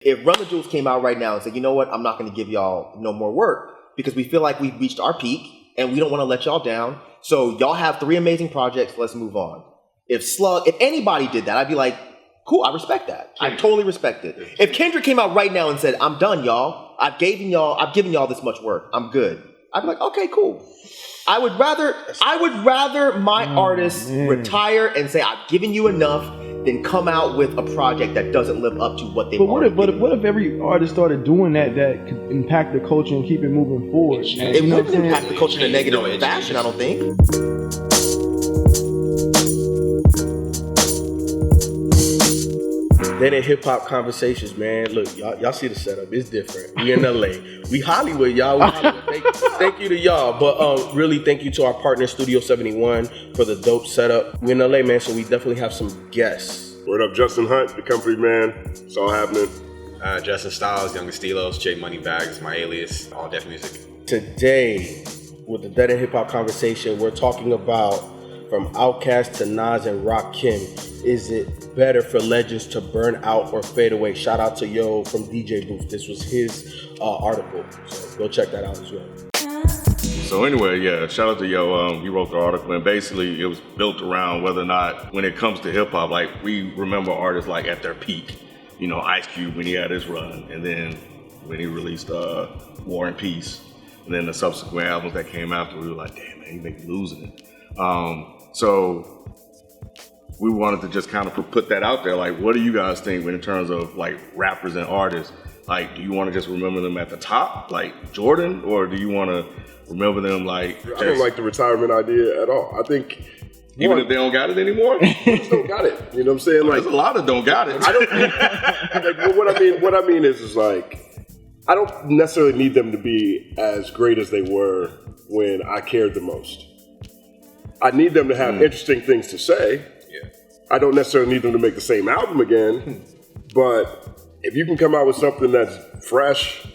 If Run the Jewels came out right now and said, you know what, I'm not going to give y'all no more work because we feel like we've reached our peak and we don't want to let y'all down. So y'all have 3 amazing projects. Let's move on. If anybody did that, I'd be like, cool, I respect that. I totally respect it. If Kendrick came out right now and said, I'm done, y'all. I've given y'all this much work. I'm good. I'd be like, okay, cool. I would rather my artists retire and say, I've given you enough than come out with a project that doesn't live up to what they want. But what if every artist started doing that could impact the culture and keep it moving forward? It wouldn't impact the culture in a negative fashion, I don't think. Then in hip hop conversations, man. Look, y'all see the setup. It's different. We in LA. We Hollywood, y'all. We Hollywood. Thank you to y'all. But really thank you to our partner Studio 71 for the dope setup. We in LA, man, so we definitely have some guests. Word up, Justin Hunte, the company man. It's all happening. Justin Styles, Youngest Steelos, J Money Bags, my alias, all Def Music. Today, with the Dead End Hip Hop conversation, we're talking about from Outkast to Nas and Rakim. Is it better for legends to burn out or fade away? Shout out to Yo from DJBooth. This was his article, so go check that out as well. So anyway, yeah, shout out to Yo. He wrote the article, and basically it was built around whether or not, when it comes to hip hop, like we remember artists like at their peak. You know, Ice Cube when he had his run, and then when he released War and Peace, and then the subsequent albums that came after, we were like, damn, man, he may be losing it. So we wanted to just kind of put that out there. Like, what do you guys think in terms of like rappers and artists? Like, do you want to just remember them at the top, like Jordan, or do you want to remember them like? I don't like the retirement idea at all. I think even if they don't got it anymore, just don't got it. You know what I'm saying? Like, there's a lot of don't got it. I don't. Like, what I mean is like, I don't necessarily need them to be as great as they were when I cared the most. I need them to have interesting things to say. Yeah. I don't necessarily need them to make the same album again, but if you can come out with something that's fresh,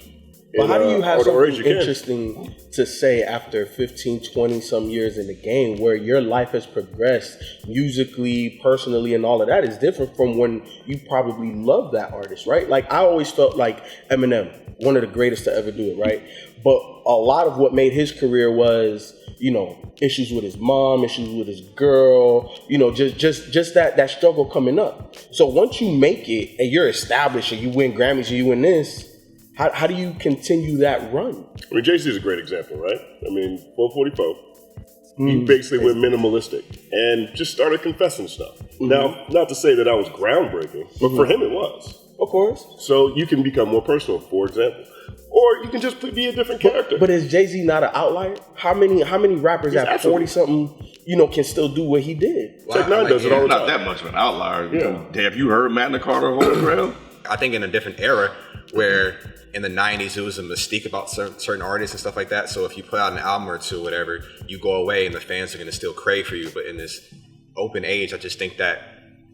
but how do you have something interesting to say after 15, 20 some years in the game where your life has progressed musically, personally, and all of that is different from when you probably loved that artist, right? Like, I always felt like Eminem, one of the greatest to ever do it, right? But a lot of what made his career was, you know, issues with his mom, issues with his girl, you know, just that struggle coming up. So once you make it and you're established and you win Grammys and you win this, how do you continue that run? I mean, Jay-Z is a great example, right? I mean, 444. He basically went minimalistic and just started confessing stuff. Now, not to say that was groundbreaking, but for him it was. Of course. So you can become more personal, for example. Or you can just be a different character. But is Jay-Z not an outlier? How many rappers at 40-something, you know, can still do what he did? Well, Tech Nine does it all the time. Not that much of an outlier. Yeah. Have you heard Magna Carta Holy Grail? I think in a different era where in the 90s, it was a mystique about certain artists and stuff like that. So if you put out an album or two, whatever, you go away and the fans are going to still crave for you. But in this open age, I just think that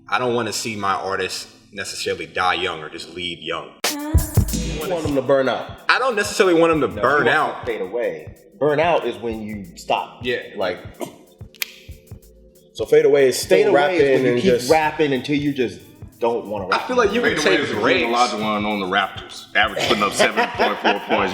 I don't want to see my artists necessarily die young or just leave young. You want them to burn out. I don't necessarily want them to burn out. Fade away. Burn out is when you stop. Yeah. Like, so fade away is still rapping is when and you keep just rapping until you just don't want to rap. I feel like you can take breaks. A lot of one on the Raptors, average putting up 7.4 points.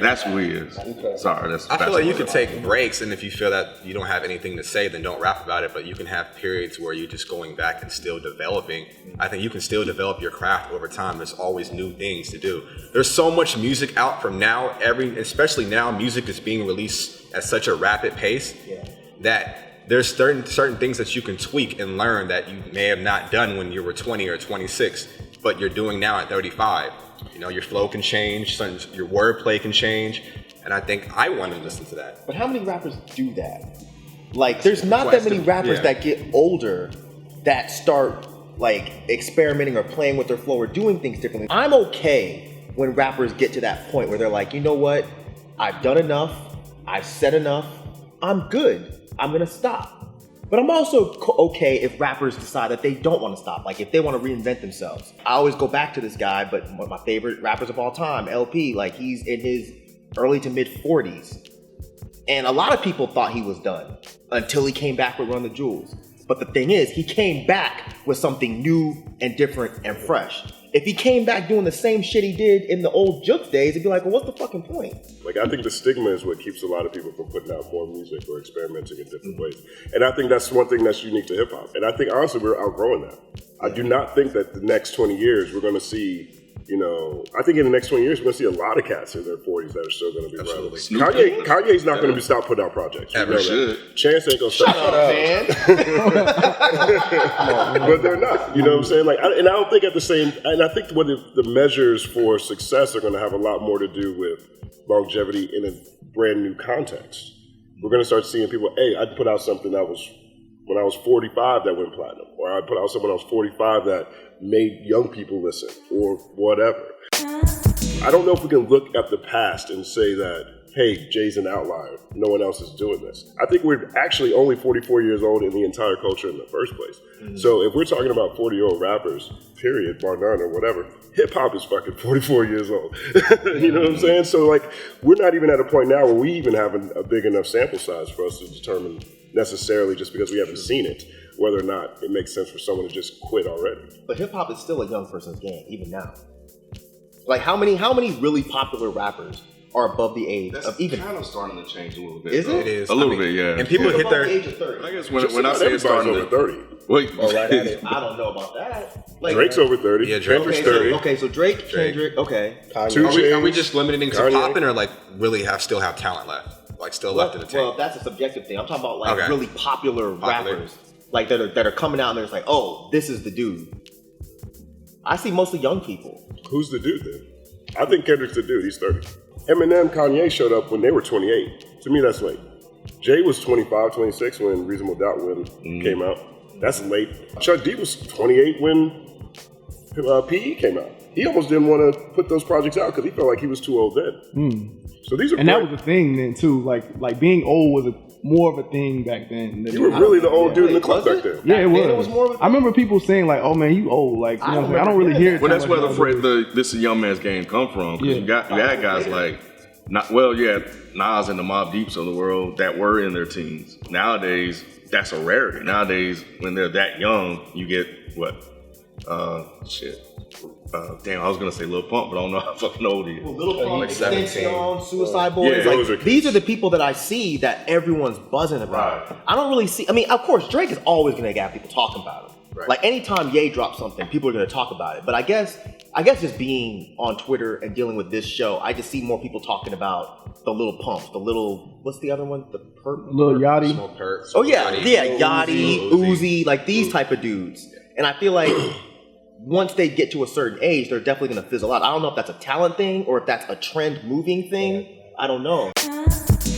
That's who he is. Okay. Sorry, I feel like you could take breaks, and if you feel that you don't have anything to say, then don't rap about it. But you can have periods where you're just going back and still developing. I think you can still develop your craft over time. There's always new things to do. There's so much music out from now. Especially now, music is being released at such a rapid pace that there's certain things that you can tweak and learn that you may have not done when you were 20 or 26, but you're doing now at 35. You know, your flow can change, your wordplay can change, and I think I want to listen to that. But how many rappers do that? Like, there's not that many rappers that get older that start, like, experimenting or playing with their flow or doing things differently. I'm okay when rappers get to that point where they're like, you know what? I've done enough. I've said enough. I'm good. I'm going to stop. But I'm also okay if rappers decide that they don't want to stop. Like, if they want to reinvent themselves. I always go back to this guy, but one of my favorite rappers of all time, LP, like, he's in his early to mid 40s. And a lot of people thought he was done until he came back with Run the Jewels. But the thing is, he came back with something new and different and fresh. If he came back doing the same shit he did in the old Jukes days, it'd be like, well, what's the fucking point? Like, I think the stigma is what keeps a lot of people from putting out more music or experimenting in different ways. And I think that's one thing that's unique to hip hop. And I think, honestly, we're outgrowing that. I do not think that the next 20 years we're going to see, you know, I think in the next 20 years we're going to see a lot of cats in their 40s that are still going to be relevant. Kanye's not going to stop putting out projects. Ever should. Chance ain't going to stop. Shut up, man. But they're not. You know what I'm saying? Like, and I don't think at the same. And I think what the measures for success are going to have a lot more to do with longevity in a brand new context. We're going to start seeing people. Hey, I put out something that was when I was 45 that went platinum, or I put out something when I was 45 that made young people listen, or whatever. I don't know if we can look at the past and say that, hey, Jay's an outlier. No one else is doing this. I think we're actually only 44 years old in the entire culture in the first place. Mm-hmm. So if we're talking about 40-year-old rappers, period, bar none or whatever, hip-hop is fucking 44 years old. You know what I'm saying? So, like, we're not even at a point now where we even have a big enough sample size for us to determine necessarily, just because we haven't seen it, whether or not it makes sense for someone to just quit already. But hip-hop is still a young person's game, even now. Like, how many really popular rappers are above the age of even? Kind of starting to change a little bit. Is it? It is. A little bit, yeah. And people hit their age of 30. I guess when I say it's starting over 30. Wait, Oh, right at it. I don't know about that. Like, Drake's over 30. Yeah, Drake. Kendrick's 30. Okay, so Drake, Kendrick, okay. Kanye. Are we just limiting to Kanye. popping, or like really still have talent left? Like still left in the tank? Well, that's a subjective thing. I'm talking about like Okay. really popular rappers, like that are coming out and they're just like, oh, this is the dude. I see mostly young people. Who's the dude then? I think Kendrick's the dude. He's 30. Eminem, Kanye showed up when they were 28. To me, that's late. Jay was 25, 26 when Reasonable Doubt came out. That's late. Chuck D was 28 when PE came out. He almost didn't want to put those projects out because he felt like he was too old then. So these are And that was the thing then too. Like being old was more of a thing back then. You were really the old dude in the club back then. Yeah, it Then was. it was more of a I remember people saying like, "Oh man, you old." Like, you know what I'm saying? I don't really hear it. well, too that's much where nowadays. this is a young man's game come from. Because Yeah. you had guys like, Nas and the Mobb Deeps of the world that were in their teens. Nowadays, that's a rarity. Nowadays, when they're that young, you get what? Damn, I was gonna say Lil Pump, but I don't know how fucking old he is. Little Pump, like Extension, 17. Suicide Boys. Yeah, like, those are these are the people that I see that everyone's buzzing about. Right. I don't really see. I mean, of course, Drake is always going to get people talking about him. Right. Like anytime Ye drops something, people are going to talk about it. But I guess just being on Twitter and dealing with this show, I just see more people talking about the Little Pumps, the little, what's the other one? The Perp? Lil Yachty. Smoke Perp, Oh yeah, Yachty. Yachty, Uzi, like these type of dudes. And I feel like once they get to a certain age, they're definitely going to fizzle out. I don't know if that's a talent thing or if that's a trend moving thing. I don't know.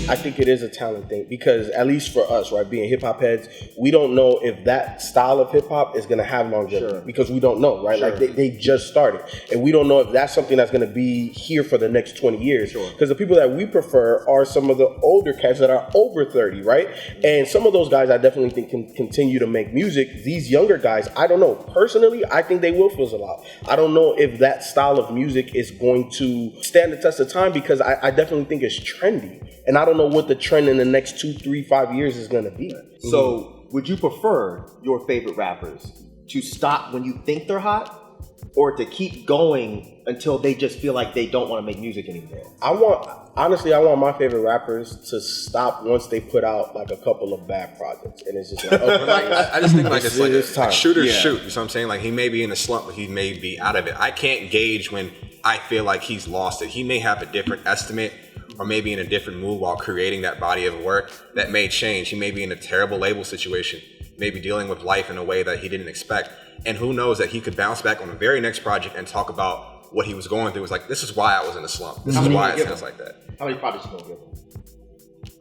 I think it is a talent thing because at least for us, right, being hip hop heads, we don't know if that style of hip hop is going to have longevity because we don't know, right? Like they just started, and we don't know if that's something that's going to be here for the next 20 years. Because the people that we prefer are some of the older cats that are over 30, right? And some of those guys I definitely think can continue to make music. These younger guys, I don't know. Personally, I think they will fizzle out. I don't know if that style of music is going to stand the test of time because I definitely think it's trendy. And I don't know what the trend in the next 2, 3, 5 years is going to be. So, would you prefer your favorite rappers to stop when you think they're hot, or to keep going until they just feel like they don't want to make music anymore? I want my favorite rappers to stop once they put out like a couple of bad projects, and it's just like, okay, I just think like it's like time. shooters shoot. You know what I'm saying? Like he may be in a slump, but he may be out of it. I can't gauge when I feel like he's lost it. He may have a different estimate, or maybe in a different mood while creating that body of work that may change. He may be in a terrible label situation, maybe dealing with life in a way that he didn't expect. And who knows that he could bounce back on the very next project and talk about what he was going through. It was like, this is why I was in a slump. This is why it sounds like that. How many projects you gonna give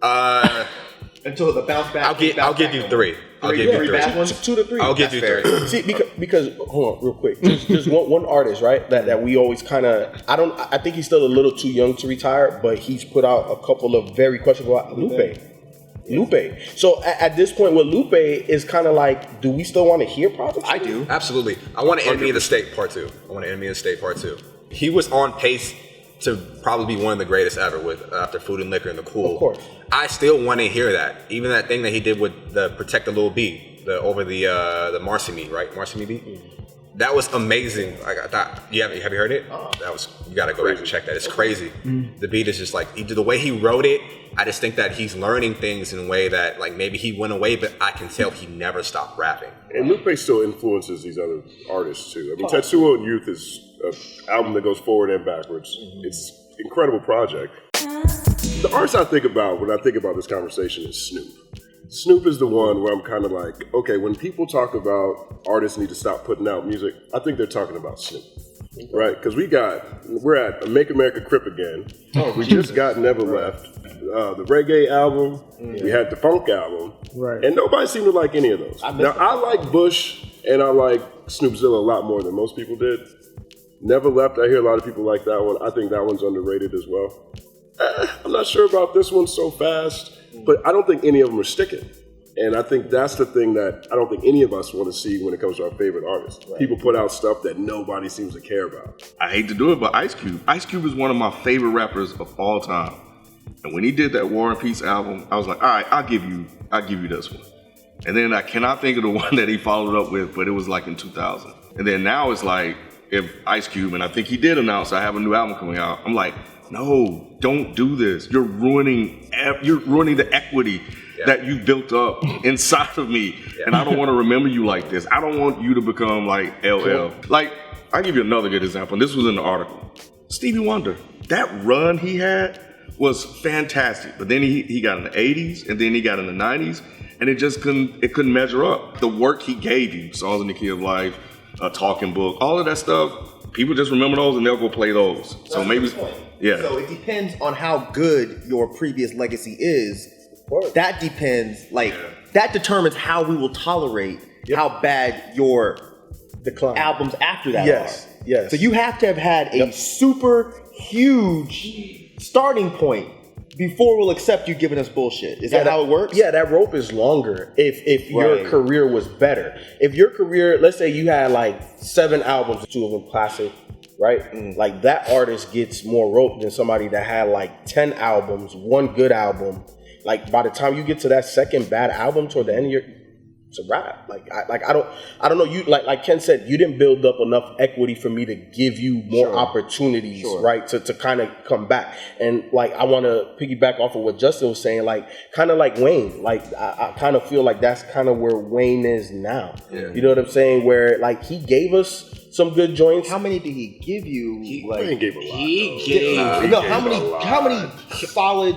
them? Until the bounce back. I'll give you three. I'll give you three. bad ones? 2 to 3. I'll give you That's three. See, because hold on, real quick. There's one artist, right, that we always kind of. I think he's still a little too young to retire, but he's put out a couple of very questionable. Lupe. So at this point with Lupe, is kind of like, do we still want to hear projects? I do. Absolutely. I want an Enemy of the State Part 2. He was on pace to probably be one of the greatest ever with after Food and Liquor and The Cool. Of course. I still want to hear that. Even that thing that he did with the Protect the Lil B, over the Marcy Me, right? Marcy Me beat? That was amazing. Like I thought, have you heard it? That was, you gotta go back and check that. It's crazy. The beat is just like, the way he wrote it, I just think that he's learning things in a way that like maybe he went away, but I can tell he never stopped rapping. And Lupe still influences these other artists too. I mean, Tetsuo and Youth is an album that goes forward and backwards. It's an incredible project. The artist I think about when I think about this conversation is Snoop. Snoop is the one where I'm kind of like, okay, when people talk about artists need to stop putting out music, I think they're talking about Snoop, right? Because we're at Make America Crip Again. We just got Never Left, the reggae album, we had the funk album, and nobody seemed to like any of those. Now, I like Bush and I like Snoopzilla a lot more than most people did. Never Left, I hear a lot of people like that one. I think that one's underrated as well. I'm not sure about this one so fast. But I don't think any of them are sticking. And I think that's the thing that I don't think any of us want to see when it comes to our favorite artists. Right. People put out stuff that nobody seems to care about. I hate to do it, but Ice Cube is one of my favorite rappers of all time. And when he did that War and Peace album, I was like, all right, I'll give you this one. And then I cannot think of the one that he followed up with, but it was like in 2000. And then now it's like, if Ice Cube, and I think he did announce I have a new album coming out, I'm like, no, don't do this. You're ruining the equity that you built up inside of me. And I don't want to remember you like this. I don't want you to become like LL. Like, I'll give you another good example. And this was in the article. Stevie Wonder, that run he had was fantastic. But then he got in the 80s and then he got in the 90s and it couldn't measure up. The work he gave you, Songs in the Key of Life, A Talking Book, all of that stuff, people just remember those and they'll go play those. So maybe, yeah. So it depends on how good your previous legacy is. That depends, that determines how we will tolerate how bad your albums after that are. Yes. So you have to have had a super huge starting point before we'll accept you giving us bullshit. Is that how it works? Yeah, that rope is longer if your career was better. If your career, let's say you had like 7 albums, 2 of them classic, right? Like that artist gets more rope than somebody that had like 10 albums, 1 good album. Like by the time you get to that second bad album toward the end of your, it's a wrap. I don't know. You like Ken said, you didn't build up enough equity for me to give you more opportunities, right? To kind of come back. And like I want to piggyback off of what Justin was saying, like kind of like Wayne. Like I kind of feel like that's kind of where Wayne is now. Yeah. You know what I'm saying? Where like he gave us some good joints. How many did he give you? Wayne gave a lot. How many solid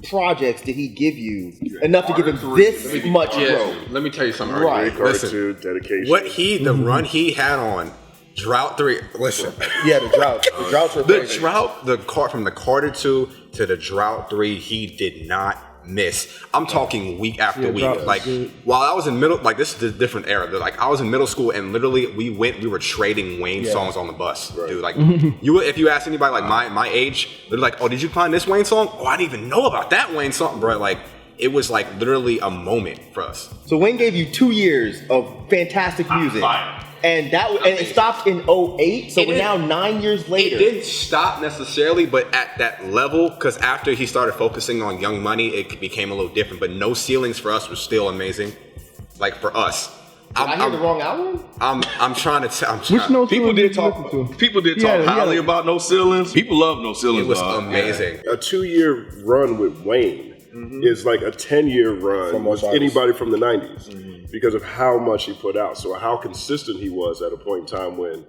projects did he give you enough to give him this much rope? Let me tell you something. Right. Listen, dedication. The run he had on Drought 3. Listen. Yeah, the droughts. The droughts were crazy. From the Carter 2 to the Drought 3, he did not miss. I'm talking week after week. Like while I was in middle, like this is a different era. Like I was in middle school and literally we were trading Wayne songs on the bus, dude. Like if you ask anybody like my age, they're like, oh, did you find this Wayne song? Oh, I didn't even know about that Wayne song, bro. Like it was like literally a moment for us. So Wayne gave you 2 years of fantastic music. And it stopped in 2008, so we're now 9 years later. It didn't stop necessarily, but at that level, because after he started focusing on Young Money, it became a little different. But No Ceilings for us was still amazing. Like for us. I hear the wrong album? I'm trying to tell. People did talk highly about No Ceilings. People love No Ceilings. It was amazing. A 2-year run with Wayne is like a 10-year run with anybody from the 90s because of how much he put out. So how consistent he was at a point in time when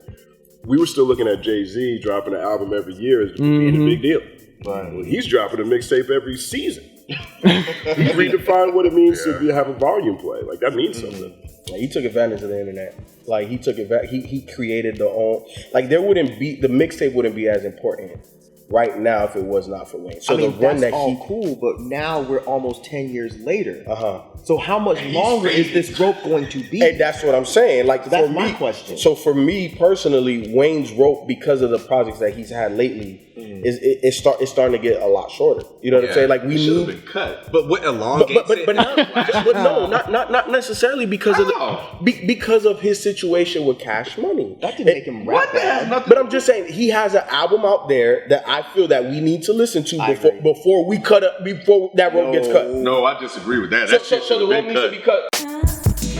we were still looking at Jay-Z dropping an album every year as being a big deal. Right. Well, he's dropping a mixtape every season. He redefined what it means to have a volume play. Like that means something. Like, he took advantage of the internet. Like he created the own. Like the mixtape wouldn't be as important right now if it was not for Wayne. So that's all cool, but now we're almost 10 years later. So how much longer is this rope going to be? Hey, that's what I'm saying. Like that's my question. So for me personally, Wayne's rope, because of the projects that he's had lately, it's starting to get a lot shorter. You know what I'm saying? Like we should have been cut, but what elongates not necessarily because because of his situation with Cash Money. That didn't make him rap bad. But I'm just saying he has an album out there that I feel that we need to listen to before that rope gets cut. No, I disagree with that. So the rope needs to be cut.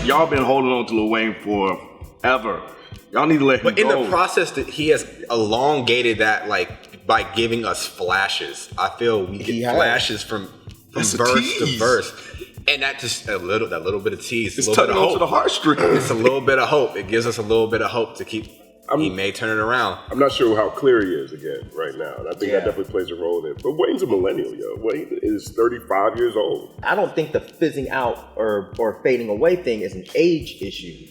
Y'all been holding on to Lil Wayne forever. Y'all need to let him But in go. the process, that he has elongated that, like, by giving us flashes. I feel we get flashes from verse to verse. And that just that little bit of tease, It's a little bit tugging of on to the hope. heartstrings. It's a little bit of hope. It gives us a little bit of hope to keep. He may turn it around. I'm not sure how clear he is again right now, and I think that definitely plays a role in it. But Wayne's a millennial, yo. Wayne is 35 years old. I don't think the fizzing out or fading away thing is an age issue.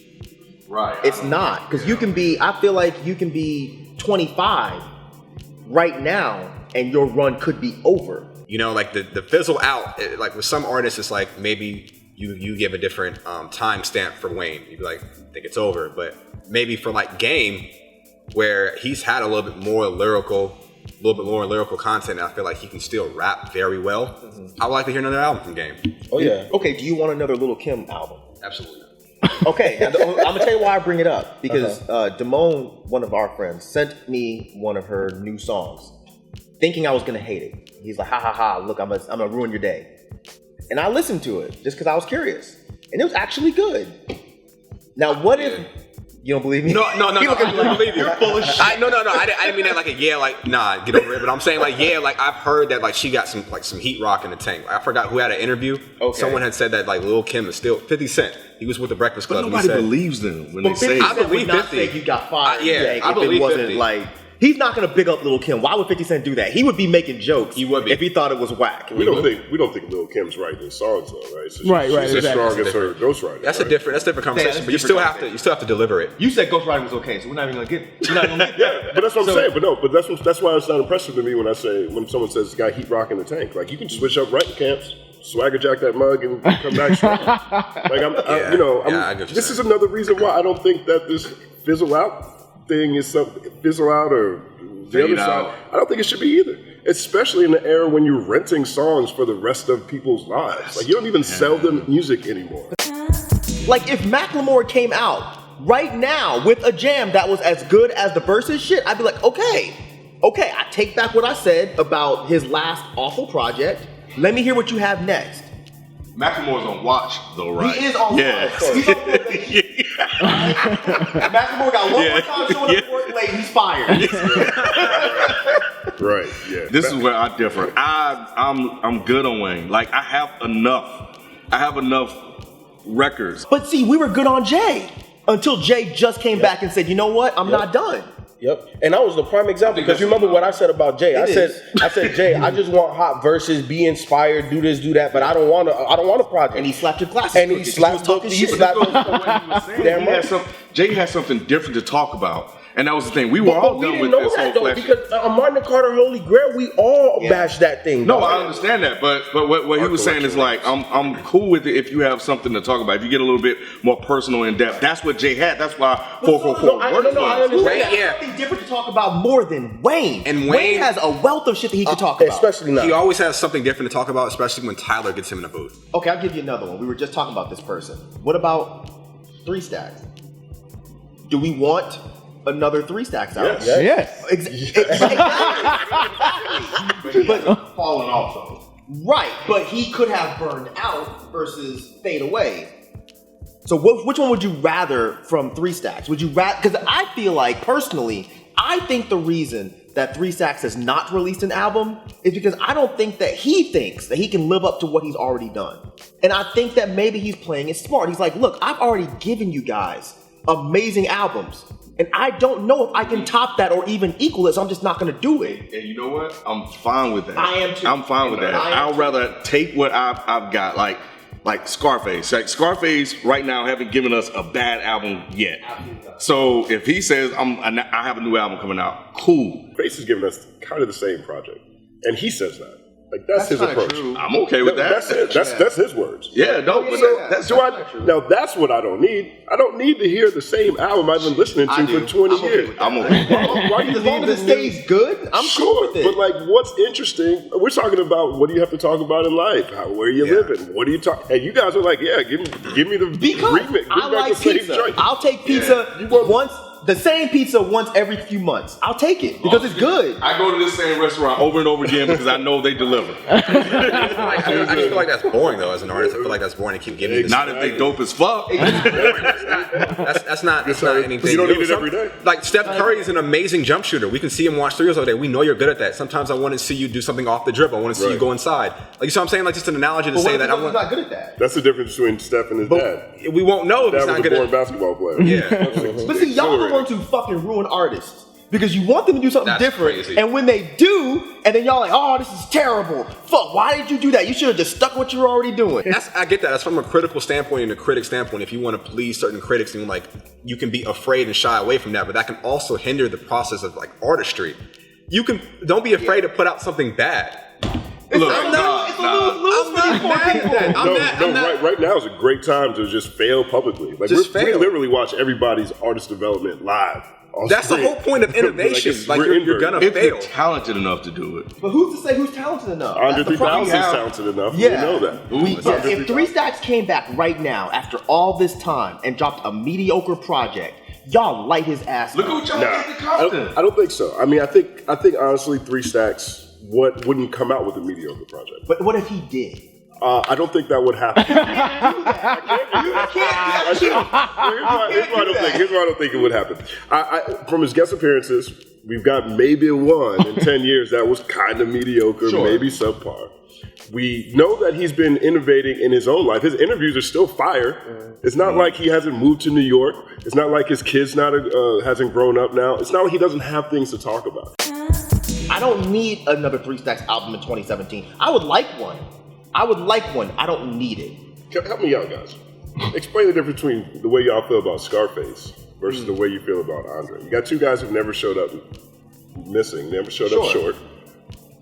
Right. It's not, because you can be. I feel like you can be 25 right now, and your run could be over. You know, like the fizzle out. Like with some artists, it's like maybe you give a different time stamp for Wayne. You'd be like, I think it's over. But maybe for like Game, where he's had a little bit more lyrical content, and I feel like he can still rap very well. Mm-hmm. I would like to hear another album from Game. Oh yeah. Okay, do you want another Lil Kim album? Absolutely not. Okay, I'm gonna tell you why I bring it up, because Damone, one of our friends, sent me one of her new songs, thinking I was gonna hate it. He's like, ha ha ha, look, I'm gonna ruin your day. And I listened to it just because I was curious, and it was actually good. Now, what if you don't believe me? No, I believe you. You're full of shit. I didn't mean that like get over it. But I'm saying like, I've heard that like she got some heat rock in the tank. I forgot who had an interview. Okay. Someone had said that like Lil Kim is still 50 Cent. He was with the Breakfast Club. But nobody believes them when they say. I believe 50. He got fired. I believe it wasn't 50. like. He's not gonna big up Lil Kim. Why would 50 Cent do that? He would be making jokes. He would be if he thought it was whack. We don't think Lil Kim's writing his songs though, right? So She's as strong as her ghostwriter. That's a different conversation. Yeah, but you still have to deliver it. You said ghostwriting was okay, so we're not even gonna get. Yeah, but that's what I'm saying. But that's why it's not impressive to me when someone says this guy heat rock in the tank. Like you can switch up writing camps, swagger jack that mug, and come back strong. This is another reason why I don't think that this fizzle out thing is something fizzle out or the other side. I don't think it should be either. Especially in the era when you're renting songs for the rest of people's lives. Like you don't even sell them music anymore. Like if Macklemore came out right now with a jam that was as good as the Versus shit, I'd be like, okay, I take back what I said about his last awful project. Let me hear what you have next. Macklemore's on watch though, right? He is on watch. He's on Macklemore got one more time showing up to work late. He's fired. Right. Yeah. This is where I differ. I'm good on Wayne. Like I have enough records. But see, we were good on Jay until Jay just came back and said, you know what? I'm not done. Yep, and that was the prime example because you remember what I said about Jay. I said, Jay, I just want hot verses, be inspired, do this, do that, but I don't want a project. And he slapped your glasses. And he slapped talking shit. Jay had something different to talk about. And that was the thing. We were all done with this whole flash. Because Martin Carter Holy Grail, we all bashed that thing. No, I understand that. But what he was saying is like, I'm cool with it if you have something to talk about. If you get a little bit more personal in depth. That's what Jay had. That's why 444 worked. I understand. Yeah. Something different to talk about more than Wayne. And Wayne has a wealth of shit that he can talk about. Especially now. He always has something different to talk about, especially when Tyler gets him in the booth. Okay, I'll give you another one. We were just talking about this person. What about 3 Stacks? Do we want another 3 Stacks out? Yes. Exactly. But falling off though. Right, but he could have burned out versus fade away. So which one would you rather from 3 Stacks? Would you rather? Because I feel like personally, I think the reason that 3 Stacks has not released an album is because I don't think that he thinks that he can live up to what he's already done. And I think that maybe he's playing it smart. He's like, look, I've already given you guys amazing albums. And I don't know if I can top that or even equal it, so I'm just not going to do it. And you know what? I'm fine with that. I am too. I'm fine with that. I'd rather take what I've got, like Scarface. Like Scarface right now haven't given us a bad album yet. So if he says I have a new album coming out, cool. Face is giving us kind of the same project, and he says that. Like that's his approach. True. I'm okay with that. That's it. That's his words. Yeah, no, but that's now that's what I don't need. I don't need to hear the same album I've been listening to for 20 years. I'm okay. Why do you think it stays good? I'm sure, cool with it. But like, what's interesting? We're talking about what do you have to talk about in life? Where are you living? What do you talk? And you guys are like, yeah, give me the because remix. I like pizza. I'll take pizza the same pizza once every few months. I'll take it because it's good. I go to this same restaurant over and over again because I know they deliver. I just feel like that's boring though. As an artist, I feel like that's boring to keep giving. This not if they dope as fuck. That's not anything. You don't need it every day. Like Steph Curry is an amazing jump shooter. We can see him watch 3 all day. We know you're good at that. Sometimes I want to see you do something off the drip. I want to see you go inside. Like, you see what I'm saying? Like, just an analogy to say that I'm not good at that. That's the difference between Steph and his dad. We won't know if he's Dad not was a good born at. basketball player. Yeah. But see, y'all are going to fucking ruin artists because you want them to do something That's different, crazy. and when they do, and then y'all like, oh, this is terrible. Fuck, why did you do that? You should have just stuck what you were already doing. I get that. That's from a critical standpoint and a critic standpoint. If you want to please certain critics, and like you can be afraid and shy away from that, but that can also hinder the process of like artistry. Don't be afraid to put out something bad. Look, I'm not. Right now is a great time to just fail publicly. Like we literally watch everybody's artist development live. That's the whole point of innovation. Like you're gonna if fail. you're talented enough to do it. But who's to say who's talented enough? Andre 3000 is talented enough. Yeah. We know that. If 3 Stacks came back right now after all this time and dropped a mediocre project, y'all light his ass. Look at what y'all did to Compton. I don't think so. I mean, I think honestly, 3 Stacks wouldn't come out with a mediocre project. But what if he did? I don't think that would happen. Here's why I don't think it would happen. From his guest appearances, we've got maybe one in 10 years that was kind of mediocre, maybe subpar. We know that he's been innovating in his own life. His interviews are still fire. It's not like he hasn't moved to New York. It's not like his kids hasn't grown up now. It's not like he doesn't have things to talk about. I don't need another 3 Stacks album in 2017. I would like one. I don't need it. Help me out, guys. Explain the difference between the way y'all feel about Scarface versus the way you feel about Andre. You got 2 guys who've never showed up missing, never showed up short.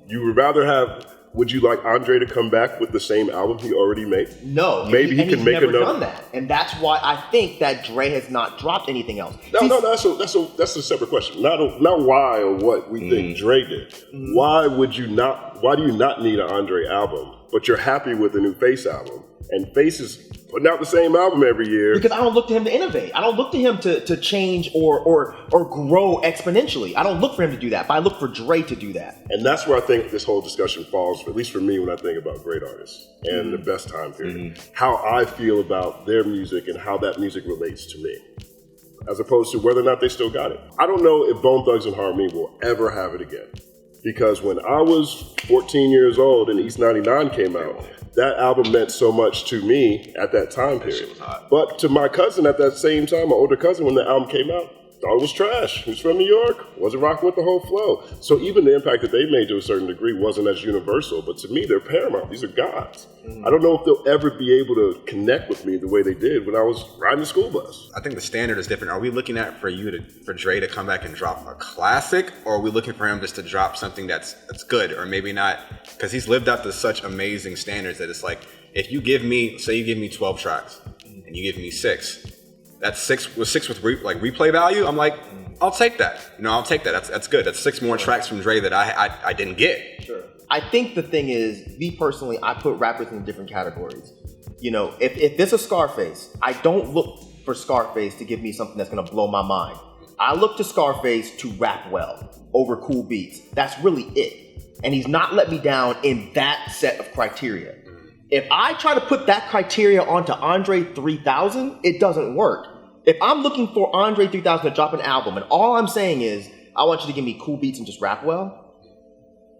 You would rather have... Would you like Andre to come back with the same album he already made? No. Maybe he can make never another. Done that, and that's why I think that Dre has not dropped anything else. No, that's a separate question. Not why or what we think Dre did. Why do you not need an Andre album, but you're happy with the new Face album? And Face is putting out the same album every year. Because I don't look to him to innovate. I don't look to him to change or grow exponentially. I don't look for him to do that, but I look for Dre to do that. And that's where I think this whole discussion falls, at least for me, when I think about great artists and the best time period. How I feel about their music and how that music relates to me, as opposed to whether or not they still got it. I don't know if Bone Thugs and Harmony will ever have it again. Because when I was 14 years old and East 99 came out, that album meant so much to me at that time period. But to my cousin at that same time, my older cousin, when the album came out, thought it was trash. He was from New York, wasn't rocking with the whole flow. So even the impact that they made to a certain degree wasn't as universal, but to me, they're paramount. These are gods. I don't know if they'll ever be able to connect with me the way they did when I was riding the school bus. I think the standard is different. Are we looking at for Dre to come back and drop a classic, or are we looking for him just to drop something that's good, or maybe not? Because he's lived up to such amazing standards that it's like, if you give me, say you give me 12 tracks, and you give me 6, that's 6 with replay value. I'm like, I'll take that. I'll take that. That's good. That's 6 more tracks from Dre that I didn't get. Sure. I think the thing is, me personally, I put rappers in different categories. If it's a Scarface, I don't look for Scarface to give me something that's gonna blow my mind. I look to Scarface to rap well over cool beats. That's really it. And he's not let me down in that set of criteria. If I try to put that criteria onto Andre 3000, it doesn't work. If I'm looking for Andre 3000 to drop an album and all I'm saying is, I want you to give me cool beats and just rap well,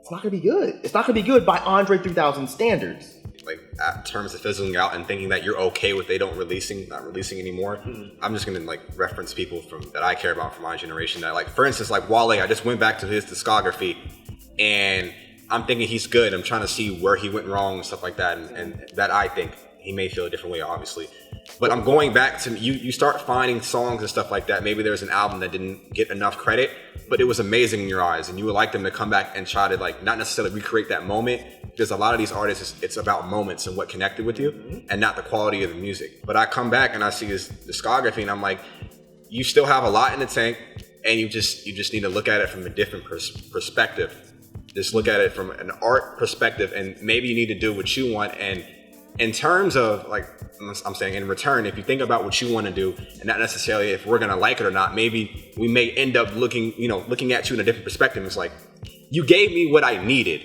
it's not gonna be good. It's not gonna be good by Andre 3000 standards. Like, in terms of fizzling out and thinking that you're okay with not releasing anymore, I'm just gonna reference people that I care about from my generation that, for instance, Wale. I just went back to his discography and I'm thinking he's good. I'm trying to see where he went wrong and stuff like that, and that I think he may feel a different way, obviously. But I'm going back to you start finding songs and stuff like that. Maybe there's an album that didn't get enough credit, but it was amazing in your eyes, and you would like them to come back and try to not necessarily recreate that moment. Because a lot of these artists, it's about moments and what connected with you, and not the quality of the music. But I come back and I see his discography, and I'm like, you still have a lot in the tank, and you just need to look at it from a different perspective. Just look at it from an art perspective, and maybe you need to do what you want and in terms of like, I'm saying in return, if you think about what you want to do and not necessarily if we're going to like it or not, maybe we may end up looking at you in a different perspective. It's like, you gave me what I needed.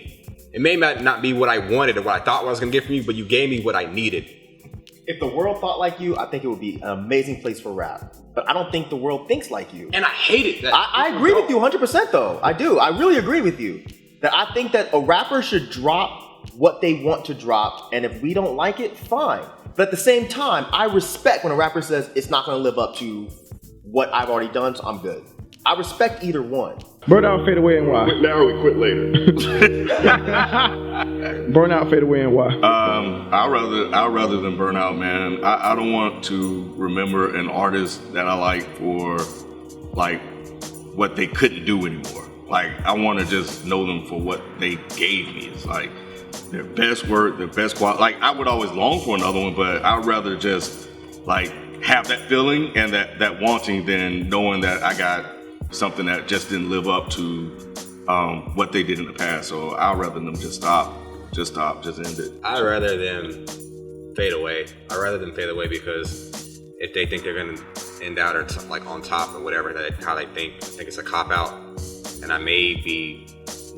It may not be what I wanted or what I thought I was going to get from you, but you gave me what I needed. If the world thought like you, I think it would be an amazing place for rap. But I don't think the world thinks like you. And I hate it. I agree with you 100% though. I do. I really agree with you. That I think that a rapper should drop what they want to drop. And if we don't like it, fine. But at the same time, I respect when a rapper says it's not going to live up to what I've already done, so I'm good. I respect either one. Burnout, fade away, and why? Quit now or we quit later. Burnout, fade away, and why? I'd rather than burnout, man. I don't want to remember an artist that I like for like what they couldn't do anymore. Like I want to just know them for what they gave me. It's like their best work, their best quality. Like I would always long for another one, but I'd rather just like have that feeling and that wanting than knowing that I got something that just didn't live up to what they did in the past. So I'd rather them just end it. I'd rather them fade away. Because if they think they're gonna end out or like on top or whatever, how they think it's a cop out, and I may be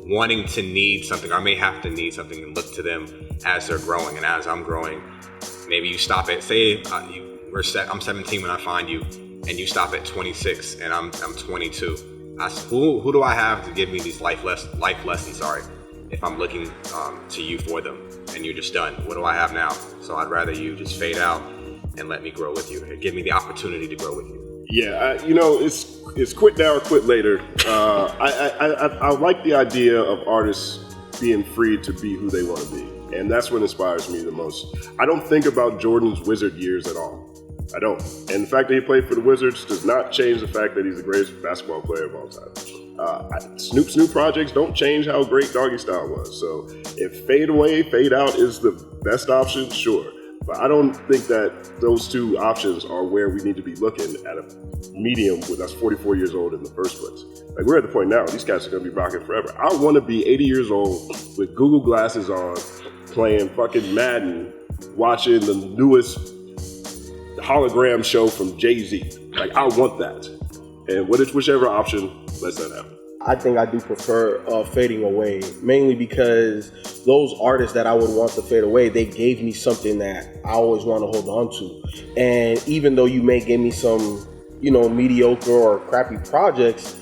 wanting to need something, or I may have to need something and look to them as they're growing and as I'm growing. Maybe you stop at, say I'm 17 when I find you, and you stop at 26 and I'm 22. Who do I have to give me these life lessons? If I'm looking to you for them and you're just done, what do I have now? So I'd rather you just fade out and let me grow with you. Give me the opportunity to grow with you. Yeah, it's quit now or quit later. I like the idea of artists being free to be who they want to be, and that's what inspires me the most. I don't think about Jordan's Wizard years at all. I don't. And the fact that he played for the Wizards does not change the fact that he's the greatest basketball player of all time. Snoop projects don't change how great Doggy Style was. So if fade away, fade out is the best option, sure. But I don't think that those two options are where we need to be looking at a medium with us 44 years old in the first place. Like we're at the point now, these guys are going to be rocking forever. I want to be 80 years old with Google glasses on, playing fucking Madden, watching the newest hologram show from Jay-Z. Like I want that. And whichever option lets that happen. I think I do prefer fading away, mainly because those artists that I would want to fade away, they gave me something that I always want to hold on to. And even though you may give me some, mediocre or crappy projects,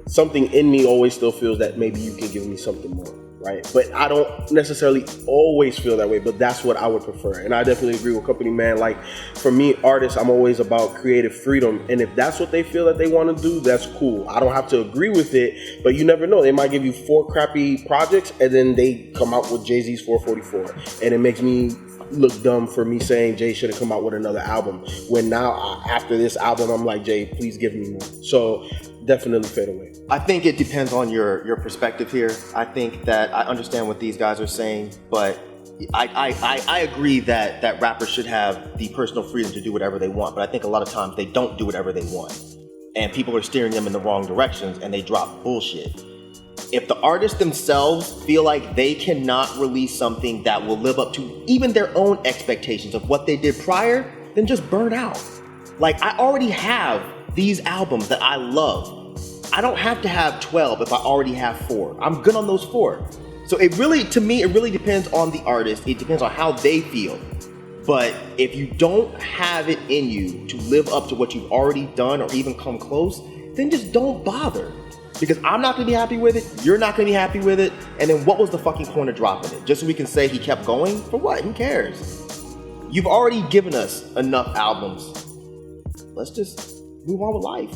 something in me always still feels that maybe you can give me something more, right? But I don't necessarily always feel that way, but that's what I would prefer. And I definitely agree with Company Man. Like for me, artists, I'm always about creative freedom. And if that's what they feel that they want to do, that's cool. I don't have to agree with it, but you never know. They might give you 4 crappy projects and then they come out with Jay-Z's 444. And it makes me look dumb for me saying Jay should have come out with another album. When now after this album, I'm like, Jay, please give me more. So definitely fade away. I think it depends on your perspective here. I think that I understand what these guys are saying, but I agree that rappers should have the personal freedom to do whatever they want. But I think a lot of times they don't do whatever they want, and people are steering them in the wrong directions, and they drop bullshit. If the artists themselves feel like they cannot release something that will live up to even their own expectations of what they did prior, then just burn out. Like I already have these albums that I love. I don't have to have 12 if I already have 4. I'm good on those 4. So to me, it really depends on the artist. It depends on how they feel. But if you don't have it in you to live up to what you've already done or even come close, then just don't bother. Because I'm not going to be happy with it, you're not going to be happy with it, and then what was the fucking point of dropping it? Just so we can say he kept going? For what? Who cares? You've already given us enough albums. Let's just move on with life.